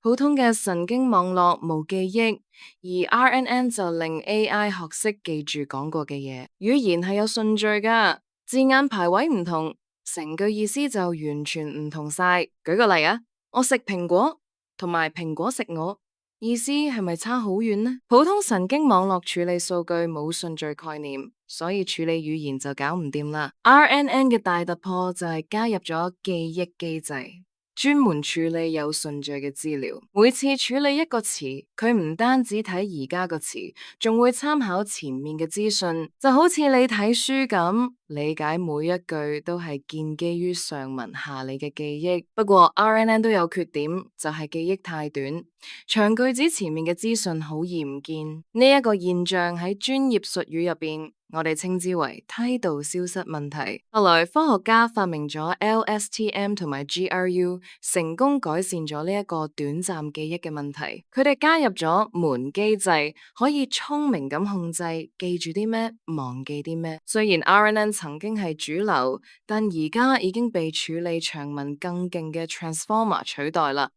普通嘅神經網絡冇記憶，而 RNN 就令 AI 學識記住講過嘅嘢。語言係有順序㗎，字眼排位唔同，成句意思就完全唔同晒。舉個例啊，我食蘋果，同埋蘋果食我，意思係咪差好遠呢？普通神經網絡處理數據冇順序概念，所以處理語言就搞唔掂啦。RNN 嘅大突破就係加入咗記憶機制。專門處理有順序嘅資料，每次處理一個詞，佢唔單止睇而家個詞，仲會參考前面嘅資訊，就好似你睇書咁，理解每一句都係建基於上文下理嘅記憶。不過 RNN 都有缺點，就係記憶太短，長句子前面嘅資訊好易唔見。呢一個現象喺專業術語入邊，我哋稱之為梯度消失問題。後來科學家發明咗 LSTM 同埋 GRU，成功改善咗呢一個短暫記憶嘅問題。佢哋加入咗門機制，可以聰明咁控制記住啲咩，忘記啲咩。雖然 RNN 曾經係主流，但而家已經被處理長文更勁嘅 Transformer 取代啦。